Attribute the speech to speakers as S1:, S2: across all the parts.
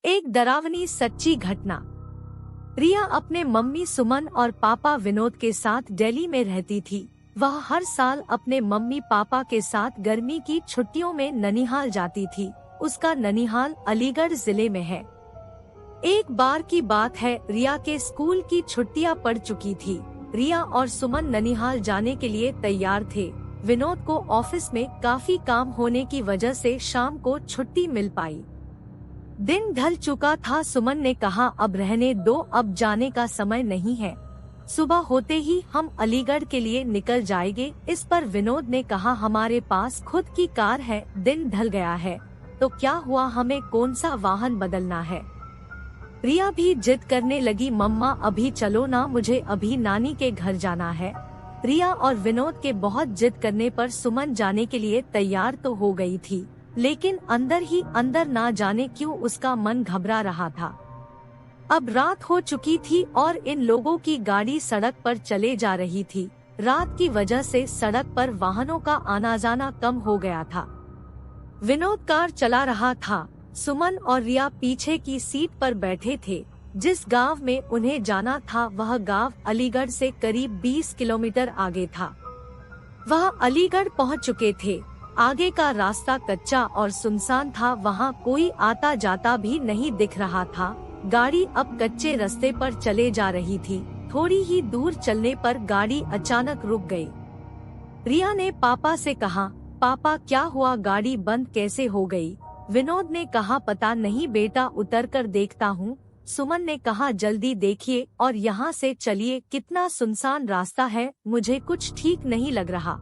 S1: एक डरावनी सच्ची घटना। रिया अपने मम्मी सुमन और पापा विनोद के साथ दिल्ली में रहती थी। वह हर साल अपने मम्मी पापा के साथ गर्मी की छुट्टियों में ननिहाल जाती थी। उसका ननिहाल अलीगढ़ जिले में है। एक बार की बात है, रिया के स्कूल की छुट्टियां पड़ चुकी थी। रिया और सुमन ननिहाल जाने के लिए तैयार थे। विनोद को ऑफिस में काफी काम होने की वजह से शाम को छुट्टी मिल पाई। दिन ढल चुका था। सुमन ने कहा, अब रहने दो, अब जाने का समय नहीं है। सुबह होते ही हम अलीगढ़ के लिए निकल जाएंगे। इस पर विनोद ने कहा, हमारे पास खुद की कार है, दिन ढल गया है तो क्या हुआ, हमें कौन सा वाहन बदलना है। रिया भी जिद करने लगी, मम्मा अभी चलो ना, मुझे अभी नानी के घर जाना है। रिया और विनोद के बहुत जिद करने पर सुमन जाने के लिए तैयार तो हो गई थी, लेकिन अंदर ही अंदर ना जाने क्यों उसका मन घबरा रहा था। अब रात हो चुकी थी और इन लोगों की गाड़ी सड़क पर चले जा रही थी। रात की वजह से सड़क पर वाहनों का आना जाना कम हो गया था। विनोद कार चला रहा था। सुमन और रिया पीछे की सीट पर बैठे थे। जिस गांव में उन्हें जाना था वह गांव अलीगढ़ से करीब 20 किलोमीटर आगे था। वह अलीगढ़ पहुंच चुके थे। आगे का रास्ता कच्चा और सुनसान था, वहां कोई आता जाता भी नहीं दिख रहा था। गाड़ी अब कच्चे रास्ते पर चले जा रही थी। थोड़ी ही दूर चलने पर गाड़ी अचानक रुक गई। रिया ने पापा से कहा, पापा क्या हुआ, गाड़ी बंद कैसे हो गई। विनोद ने कहा, पता नहीं बेटा, उतर कर देखता हूँ। सुमन ने कहा, जल्दी देखिए और यहाँ से चलिए, कितना सुनसान रास्ता है, मुझे कुछ ठीक नहीं लग रहा।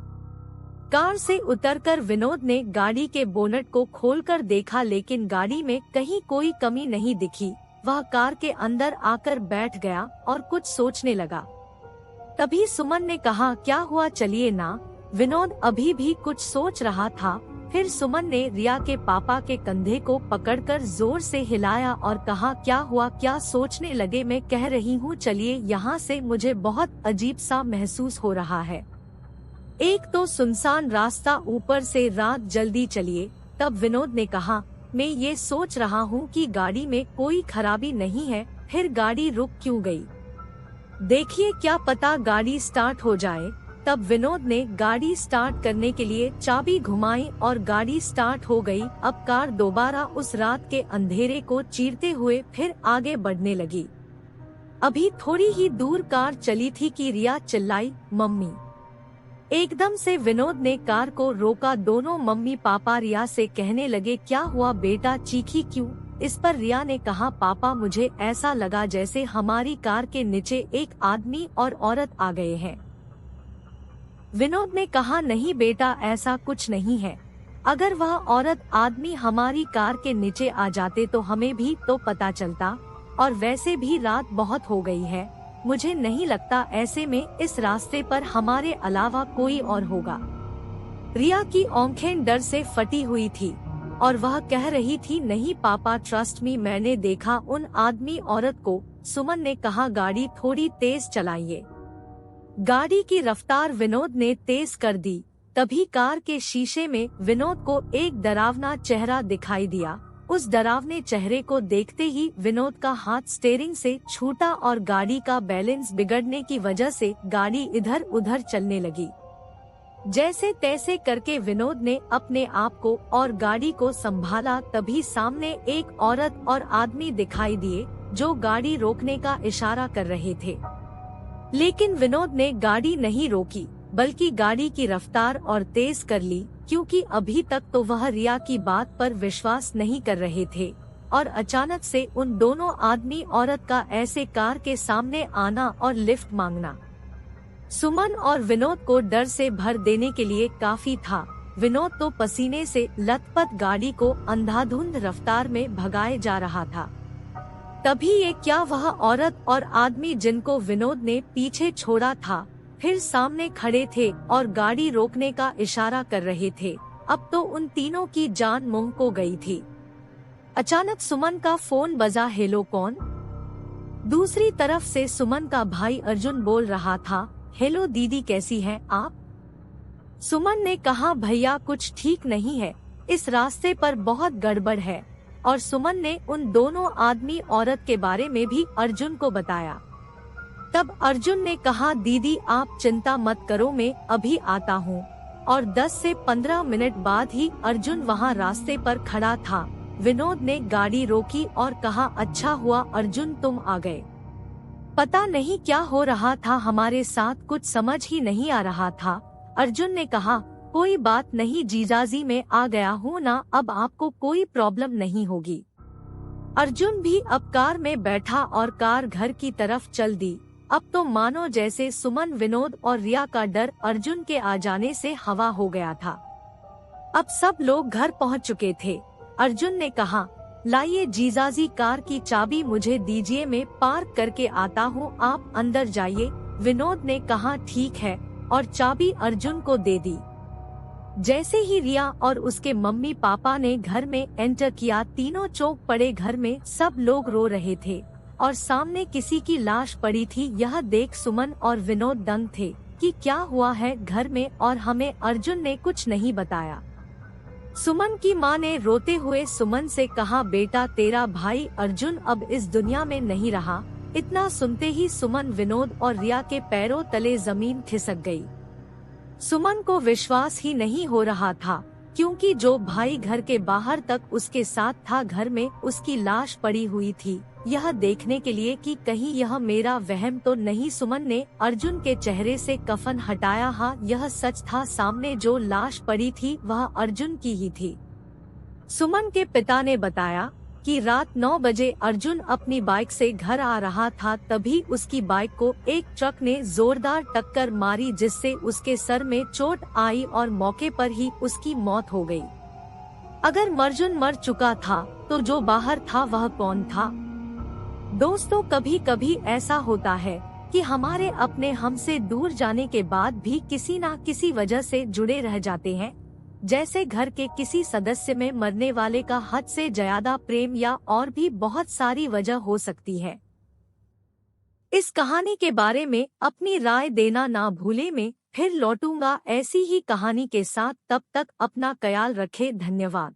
S1: कार से उतरकर विनोद ने गाड़ी के बोनट को खोलकर देखा, लेकिन गाड़ी में कहीं कोई कमी नहीं दिखी। वह कार के अंदर आकर बैठ गया और कुछ सोचने लगा। तभी सुमन ने कहा, क्या हुआ, चलिए ना। विनोद अभी भी कुछ सोच रहा था। फिर सुमन ने रिया के पापा के कंधे को पकड़कर जोर से हिलाया और कहा, क्या हुआ, क्या सोचने लगे, मैं कह रही हूँ चलिए यहाँ से, मुझे बहुत अजीब सा महसूस हो रहा है। एक तो सुनसान रास्ता, ऊपर से रात, जल्दी चलिए। तब विनोद ने कहा, मैं ये सोच रहा हूँ कि गाड़ी में कोई खराबी नहीं है, फिर गाड़ी रुक क्यों गई। देखिए, क्या पता गाड़ी स्टार्ट हो जाए। तब विनोद ने गाड़ी स्टार्ट करने के लिए चाबी घुमाई और गाड़ी स्टार्ट हो गई। अब कार दोबारा उस रात के अंधेरे को चीरते हुए फिर आगे बढ़ने लगी। अभी थोड़ी ही दूर कार चली थी कि रिया चिल्लाई, मम्मी। एकदम से विनोद ने कार को रोका। दोनों मम्मी पापा रिया से कहने लगे, क्या हुआ बेटा, चीखी क्यों। इस पर रिया ने कहा, पापा मुझे ऐसा लगा जैसे हमारी कार के नीचे एक आदमी और औरत आ गए हैं। विनोद ने कहा, नहीं बेटा, ऐसा कुछ नहीं है। अगर वह औरत आदमी हमारी कार के नीचे आ जाते तो हमें भी तो पता चलता, और वैसे भी रात बहुत हो गई है, मुझे नहीं लगता ऐसे में इस रास्ते पर हमारे अलावा कोई और होगा। रिया की आंखें डर से फटी हुई थी और वह कह रही थी, नहीं पापा, ट्रस्ट मी, मैंने देखा उन आदमी औरत को। सुमन ने कहा, गाड़ी थोड़ी तेज चलाइए। गाड़ी की रफ्तार विनोद ने तेज कर दी। तभी कार के शीशे में विनोद को एक डरावना चेहरा दिखाई दिया। उस डरावने चेहरे को देखते ही विनोद का हाथ स्टीयरिंग से छूटा और गाड़ी का बैलेंस बिगड़ने की वजह से गाड़ी इधर उधर चलने लगी। जैसे तैसे करके विनोद ने अपने आप को और गाड़ी को संभाला। तभी सामने एक औरत और आदमी दिखाई दिए जो गाड़ी रोकने का इशारा कर रहे थे, लेकिन विनोद ने गाड़ी नहीं रोकी बल्कि गाड़ी की रफ्तार और तेज कर ली, क्योंकि अभी तक तो वह रिया की बात पर विश्वास नहीं कर रहे थे। और अचानक से उन दोनों आदमी औरत का ऐसे कार के सामने आना और लिफ्ट मांगना सुमन और विनोद को डर से भर देने के लिए काफी था। विनोद तो पसीने से लथपथ गाड़ी को अंधाधुंध रफ्तार में भगाए जा रहा था। तभी ये क्या, वह औरत और आदमी जिनको विनोद ने पीछे छोड़ा था फिर सामने खड़े थे और गाड़ी रोकने का इशारा कर रहे थे। अब तो उन तीनों की जान मुंह को गई थी। अचानक सुमन का फोन बजा। हेलो, कौन। दूसरी तरफ से सुमन का भाई अर्जुन बोल रहा था, हेलो दीदी, कैसी हैं आप। सुमन ने कहा, भैया कुछ ठीक नहीं है, इस रास्ते पर बहुत गड़बड़ है। और सुमन ने उन दोनों आदमी औरत के बारे में भी अर्जुन को बताया। तब अर्जुन ने कहा, दीदी आप चिंता मत करो, मैं अभी आता हूँ। और 10 से 15 मिनट बाद ही अर्जुन वहाँ रास्ते पर खड़ा था। विनोद ने गाड़ी रोकी और कहा, अच्छा हुआ अर्जुन तुम आ गए। पता नहीं क्या हो रहा था हमारे साथ, कुछ समझ ही नहीं आ रहा था। अर्जुन ने कहा, कोई बात नहीं जीजाजी, मैं आ गया हूँ ना, अब आपको कोई प्रॉब्लम नहीं होगी। अर्जुन भी अब कार में बैठा और कार घर की तरफ चल दी। अब तो मानो जैसे सुमन, विनोद और रिया का डर अर्जुन के आ जाने से हवा हो गया था। अब सब लोग घर पहुंच चुके थे। अर्जुन ने कहा, लाइए जीजाजी कार की चाबी मुझे दीजिए, मैं पार्क करके आता हूँ, आप अंदर जाइए। विनोद ने कहा, ठीक है, और चाबी अर्जुन को दे दी। जैसे ही रिया और उसके मम्मी पापा ने घर में एंटर किया, तीनों चौंक पड़े। घर में सब लोग रो रहे थे और सामने किसी की लाश पड़ी थी। यह देख सुमन और विनोद दंग थे कि क्या हुआ है घर में, और हमें अर्जुन ने कुछ नहीं बताया। सुमन की मां ने रोते हुए सुमन से कहा, बेटा तेरा भाई अर्जुन अब इस दुनिया में नहीं रहा। इतना सुनते ही सुमन, विनोद और रिया के पैरों तले जमीन खिसक गई। सुमन को विश्वास ही नहीं हो रहा था, क्योंकि जो भाई घर के बाहर तक उसके साथ था, घर में उसकी लाश पड़ी हुई थी, यह देखने के लिए कि कहीं यह मेरा वहम तो नहीं। सुमन ने अर्जुन के चेहरे से कफन हटाया। हाँ, यह सच था, सामने जो लाश पड़ी थी वह अर्जुन की ही थी। सुमन के पिता ने बताया कि रात 9 बजे अर्जुन अपनी बाइक से घर आ रहा था, तभी उसकी बाइक को एक ट्रक ने जोरदार टक्कर मारी, जिससे उसके सर में चोट आई और मौके पर ही उसकी मौत हो गई। अगर अर्जुन मर चुका था तो जो बाहर था वह कौन था? दोस्तों, कभी कभी ऐसा होता है कि हमारे अपने हमसे दूर जाने के बाद भी किसी न किसी वजह से जुड़े रह जाते हैं। जैसे घर के किसी सदस्य में मरने वाले का हद से ज्यादा प्रेम, या और भी बहुत सारी वजह हो सकती है। इस कहानी के बारे में अपनी राय देना ना भूले। मैं फिर लौटूंगा ऐसी ही कहानी के साथ, तब तक अपना ख्याल रखें। धन्यवाद।